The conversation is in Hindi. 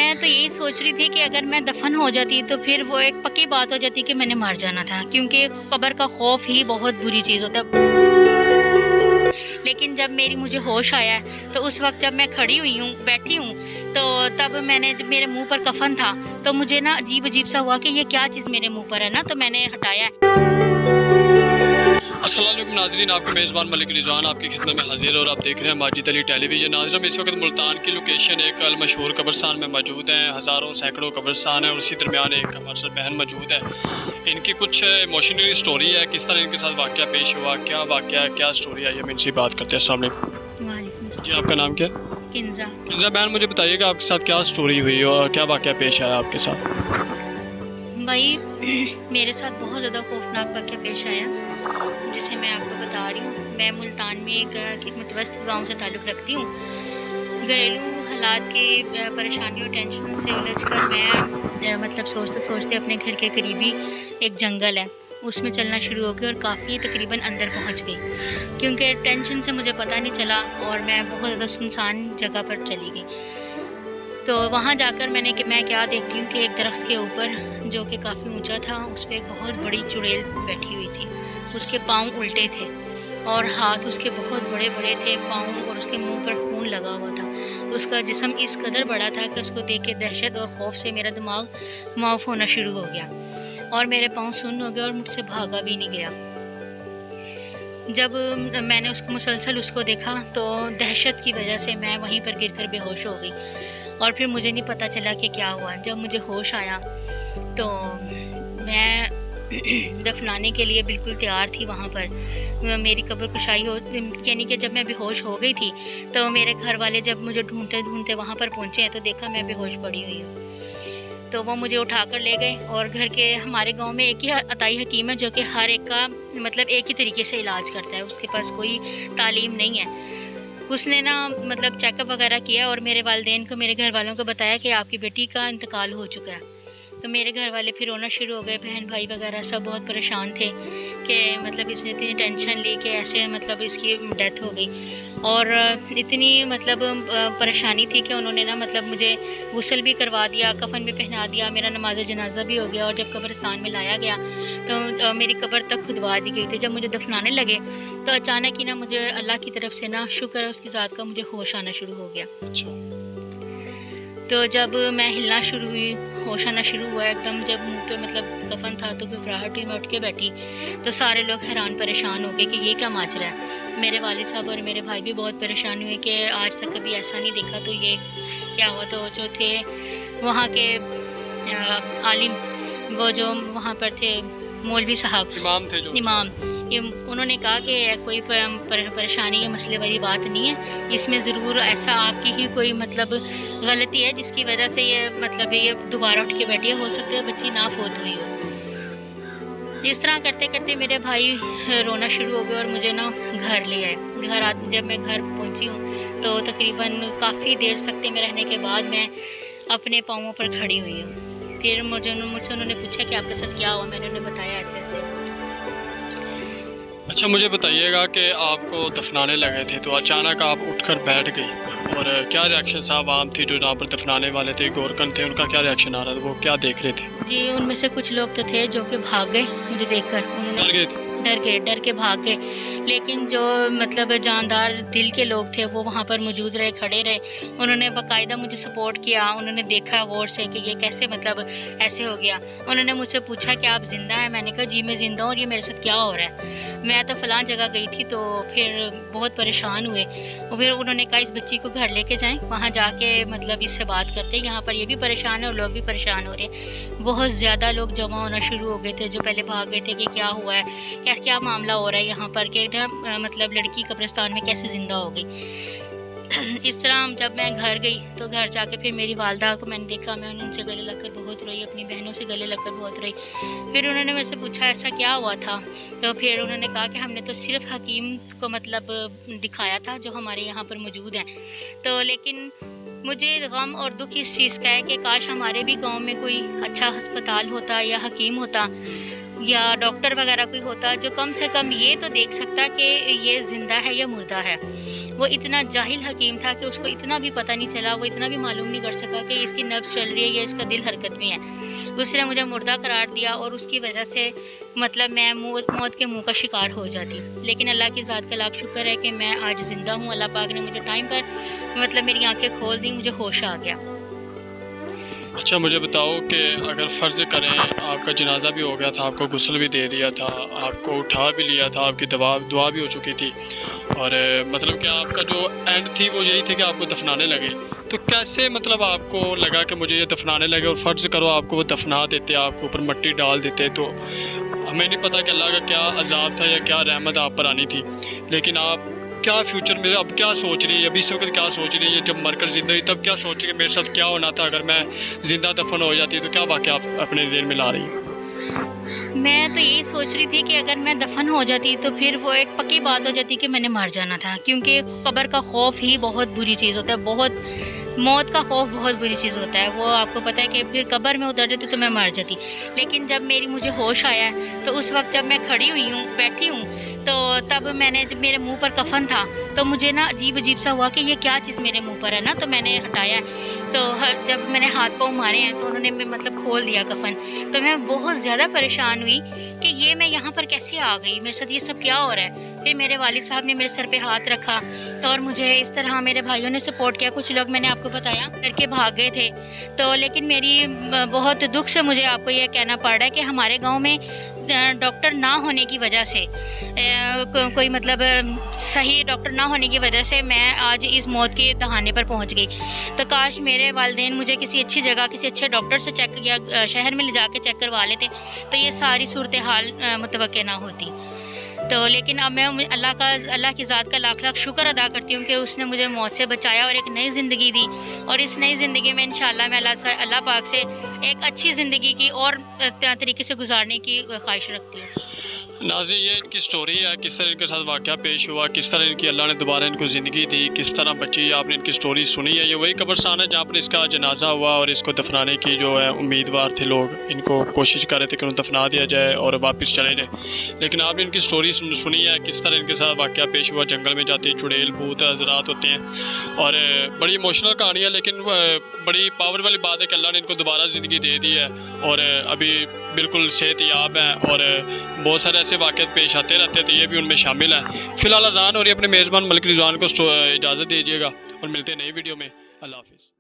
मैं तो यही सोच रही थी कि अगर मैं दफन हो जाती तो फिर वो एक पक्की बात हो जाती कि मैंने मर जाना था, क्योंकि कब्र का खौफ ही बहुत बुरी चीज़ होता है। लेकिन जब मुझे होश आया तो उस वक्त जब मैं खड़ी हुई हूँ, बैठी हूँ, तो तब मैंने जब मेरे मुंह पर कफन था तो मुझे ना अजीब अजीब सा हुआ कि ये क्या चीज़ मेरे मुंह पर है ना, तो मैंने हटाया। अस्सलाम वालेकुम नाज़रीन, आपके मेज़बान मलिक रिजवान आपकी खिदमत में हाजिर है और आप देख रहे हैं माजिद अली टेलीविजन। नाज़रीन, इस वक्त मुल्तान की लोकेशन एक मशहूर कब्रस्तान में मौजूद हैं। हज़ारों सैकड़ों कब्रस्तान है और उसी दरमियान एक हमारे साथ बहन मौजूद है। इनकी कुछ इमोशनली स्टोरी है, किस तरह इनके साथ वाक़या पेश हुआ, क्या वाक़या है, क्या स्टोरी है, हम इनसे बात करते हैं। अस्सलाम वालेकुम जी, आपका नाम क्या है? किंजा। किंजा बहन, मुझे बताइएगा आपके साथ क्या स्टोरी हुई और क्या वाक़या पेश आया आपके साथ? भाई मेरे साथ बहुत ज़्यादा खौफनाक वाक़या पेश आया, जिसे मैं आपको बता रही हूँ। मैं मुल्तान में एक मुतवस्तित गांव से ताल्लुक़ रखती हूँ। घरेलू हालात की परेशानी और टेंशन से उलझकर मैं मतलब सोचते सोचते अपने घर के करीबी एक जंगल है उसमें चलना शुरू हो गई और काफ़ी तकरीबन अंदर पहुँच गई, क्योंकि टेंशन से मुझे पता नहीं चला और मैं बहुत ज़्यादा सुनसान जगह पर चली गई। तो वहाँ जाकर मैं क्या देखती हूँ कि एक दरख्त के ऊपर, जो कि काफ़ी ऊंचा था, उस पर एक बहुत बड़ी चुड़ैल बैठी हुई थी। उसके पाँव उल्टे थे और हाथ उसके बहुत बड़े बड़े थे, पाँव, और उसके मुंह पर खून लगा हुआ था। उसका जिस्म इस कदर बड़ा था कि उसको देख के दहशत और खौफ से मेरा दिमाग माफ होना शुरू हो गया और मेरे पाँव सुन्न हो गए और मुझसे भागा भी नहीं गया। जब मैंने मुसलसल उसको देखा तो दहशत की वजह से मैं वहीं पर गिरकर बेहोश हो गई और फिर मुझे नहीं पता चला कि क्या हुआ। जब मुझे होश आया तो मैं दफनाने के लिए बिल्कुल तैयार थी। वहाँ पर मेरी कब्र कुशाई हो, यानी कि जब मैं बेहोश हो गई थी तो मेरे घर वाले जब मुझे ढूंढते ढूंढते वहाँ पर पहुँचे हैं तो देखा मैं बेहोश पड़ी हुई हूँ। तो वो मुझे उठाकर ले गए और घर के, हमारे गांव में एक ही अताई हकीम है जो कि हर एक का मतलब एक ही तरीके से इलाज करता है, उसके पास कोई तालीम नहीं है। उसने ना मतलब चेकअप वगैरह किया और मेरे वालिदैन को, मेरे घर वालों को बताया कि आपकी बेटी का इंतकाल हो चुका है। तो मेरे घर वाले फिर रोना शुरू हो गए, बहन भाई वगैरह सब बहुत परेशान थे कि मतलब इसने इतनी टेंशन ली कि ऐसे मतलब इसकी डेथ हो गई। और इतनी मतलब परेशानी थी कि उन्होंने ना मतलब मुझे गुस्ल भी करवा दिया, कफन भी पहना दिया, मेरा नमाज जनाजा भी हो गया और जब कब्रिस्तान में लाया गया तो मेरी कब्र तक खुदवा दी गई थी। जब मुझे दफनाने लगे तो अचानक ही ना मुझे अल्लाह की तरफ से ना, शुक्र है उसकी ज़ात का, मुझे होश आना शुरू हो गया। तो जब मैं हिलना शुरू हुई, होश आना शुरू हुआ एकदम, जब मुँह पे मतलब कफन था तो घबराहट हुई, मैं उठ के बैठी तो सारे लोग हैरान परेशान हो गए कि ये क्या माजरा है। मेरे वालिद साहब और मेरे भाई भी बहुत परेशान हुए कि आज तक कभी ऐसा नहीं देखा, तो ये क्या हुआ। तो जो थे वहाँ के आलिम, वो जो वहाँ पर थे मौलवी साहब, इमाम थे, जो इमाम, उन्होंने कहा कि कोई परेशानी या मसले वाली बात नहीं है, इसमें ज़रूर ऐसा आपकी ही कोई मतलब गलती है जिसकी वजह से ये मतलब ये दोबारा उठ के बैठी है, हो सकता है बच्ची ना फोत हुई हो। इस तरह करते करते मेरे भाई रोना शुरू हो गए और मुझे ना घर ले आए। जब मैं घर पहुंची हूँ तो तकरीबन काफ़ी देर सख्ते में रहने के बाद मैं अपने पाँवों पर खड़ी हुई हूँ। फिर मुझसे उन्होंने पूछा कि आपके साथ क्या हुआ, मैंने उन्हें बताया ऐसे ऐसे। अच्छा, मुझे बताइएगा कि आपको दफनाने लगे थे तो अचानक आप उठकर बैठ गई, और क्या रिएक्शन साहब आम थी जो यहाँ पर दफनाने वाले थे, गोरकन थे, उनका क्या रिएक्शन आ रहा था, वो क्या देख रहे थे? जी, उनमें से कुछ लोग तो थे जो कि भाग गए मुझे देखकर, उन्होंने डर के भाग गए। लेकिन जो मतलब जानदार दिल के लोग थे वो वहाँ पर मौजूद रहे, खड़े रहे। उन्होंने बाकायदा मुझे सपोर्ट किया, उन्होंने देखा गौर से कि ये कैसे मतलब ऐसे हो गया। उन्होंने मुझसे पूछा कि आप ज़िंदा हैं? मैंने कहा जी मैं ज़िंदा हूँ और ये मेरे साथ क्या हो रहा है। मैं तो फ़लाँ जगह गई थी। तो फिर बहुत परेशान हुए और फिर उन्होंने कहा इस बच्ची को घर लेके जाएँ, वहाँ जाके मतलब इससे बात करते हैं, यहाँ पर ये भी परेशान है और लोग भी परेशान हो रहे हैं। बहुत ज़्यादा लोग जमा होना शुरू हो गए थे जो पहले भाग गए थे कि क्या हुआ है, क्या मामला हो रहा है यहाँ पर, कि मतलब लड़की कब्रिस्तान में कैसे ज़िंदा हो गई। इस तरह जब मैं घर गई तो घर जाके फिर मेरी वालदा को मैंने देखा, मैं उनसे गले लगकर बहुत रोई, अपनी बहनों से गले लगकर बहुत रोई। फिर उन्होंने मेरे से पूछा ऐसा क्या हुआ था, तो फिर उन्होंने कहा कि हमने तो सिर्फ हकीम को मतलब दिखाया था जो हमारे यहाँ पर मौजूद हैं। तो लेकिन मुझे गम और दुख इस चीज़ का है कि काश हमारे भी गाँव में कोई अच्छा अस्पताल होता या हकीम होता या डॉक्टर वगैरह कोई होता जो कम से कम ये तो देख सकता कि ये ज़िंदा है या मुर्दा है। वो इतना जाहिल हकीम था कि उसको इतना भी पता नहीं चला, वो इतना भी मालूम नहीं कर सका कि इसकी नब्ज़ चल रही है या इसका दिल हरकत में है। उसने मुझे मुर्दा करार दिया और उसकी वजह से मतलब मैं मौत के मुंह का शिकार हो जाती। लेकिन अल्लाह की ज़ात का लाख शुक्र है कि मैं आज ज़िंदा हूँ। अल्लाह पाक ने मुझे टाइम पर मतलब मेरी आंखें खोल दी, मुझे होश आ गया। अच्छा, मुझे बताओ कि अगर फ़र्ज़ करें आपका जनाजा भी हो गया था, आपको गुस्ल भी दे दिया था, आपको उठा भी लिया था, आपकी दुआ भी हो चुकी थी और मतलब कि आपका जो एंड थी वो यही थी कि आपको दफनाने लगे, तो कैसे मतलब आपको लगा कि मुझे ये दफनाने लगे? और फ़र्ज़ करो आपको वो दफना देते, आपके ऊपर मिट्टी डाल देते, तो हमें नहीं पता कि अल्लाह का क्या अज़ाब था या क्या रहमत आप पर आनी थी। लेकिन आप क्या फ्यूचर में अब क्या सोच रही है, अभी इस वक्त क्या सोच रही है? जब मरकर ज़िंदा हुई तब क्या सोच रही है मेरे साथ क्या होना था अगर मैं ज़िंदा दफन हो जाती, तो क्या वाक़या आप अपने दिल में ला रही हैं? मैं तो यही सोच रही थी कि अगर मैं दफन हो जाती तो फिर वो एक पक्की बात हो जाती कि मैंने मर जाना था, क्योंकि कब्र का खौफ ही बहुत बुरी चीज़ होता है। बहुत मौत का खौफ बहुत बुरी चीज़ होता है। वो आपको पता है कि फिर कब्र में उतर जाती तो मैं मर जाती। लेकिन जब मुझे होश आया तो उस वक्त जब मैं खड़ी हुई हूँ, बैठी हूँ, तो तब मैंने जब मेरे मुंह पर कफन था तो मुझे ना अजीब अजीब सा हुआ कि ये क्या चीज़ मेरे मुंह पर है ना, तो मैंने हटाया। तो जब मैंने हाथ पाँव मारे हैं तो उन्होंने मतलब खोल दिया कफन। तो मैं बहुत ज़्यादा परेशान हुई कि ये मैं यहाँ पर कैसे आ गई, मेरे साथ ये सब क्या हो रहा है। फिर मेरे वालिद साहब ने मेरे सर पे हाथ रखा और मुझे इस तरह मेरे भाइयों ने सपोर्ट किया। कुछ लोग मैंने आपको बताया करके भाग गए थे। तो लेकिन मेरी बहुत दुख से मुझे आपको यह कहना पड़ रहा है कि हमारे गांव में डॉक्टर ना होने की वजह से कोई मतलब सही डॉक्टर ना होने की वजह से मैं आज इस मौत के दहाने पर पहुंच गई। तो काश मेरे वालिदैन मुझे किसी अच्छी जगह किसी अच्छे डॉक्टर से चेक या शहर में ले जाके चेक करवा लेते तो ये सारी सूरत हाल मुतवक्के ना होती। तो लेकिन अब मैं अल्लाह की ज़ात का लाख लाख शुक्र अदा करती हूँ कि उसने मुझे मौत से बचाया और एक नई ज़िंदगी दी। और इस नई ज़िंदगी में इंशाअल्लाह मैं अल्लाह पाक से एक अच्छी ज़िंदगी की और तरीके से गुजारने की ख्वाहिश रखती हूँ। नाज़रीन, ये इनकी स्टोरी है, किस तरह इनके साथ वाक़या पेश हुआ, किस तरह इनकी अल्लाह ने दोबारा इनको ज़िंदगी दी, किस तरह बची। आपने इनकी स्टोरी सुनी है। ये वही कब्रस्तान है जहाँ पर इसका जनाजा हुआ और इसको दफनाने की जो है उम्मीदवार थे लोग, इनको कोशिश कर रहे थे कि उन्हें दफना दिया जाए और वापस चले जाए। लेकिन आपने इनकी स्टोरी सुनी है, किस तरह इनके साथ वाक़या पेश हुआ। जंगल में जाते चुड़ैल भूत हज़रात होते हैं और बड़ी इमोशनल कहानी है, लेकिन बड़ी पावर वाली बात है कि अल्लाह ने इनको दोबारा ज़िंदगी दे दी है और अभी बिल्कुल सेहतयाब हैं। और बहुत सारे ऐसे वाक़यात पेश आते रहते हैं, तो ये भी उनमें शामिल है। फ़िलहाल अज़ान और ये अपने मेज़बान मलिक रिज़वान को इजाज़त दीजिएगा और मिलते हैं नई वीडियो में। अल्लाह हाफ़िज़।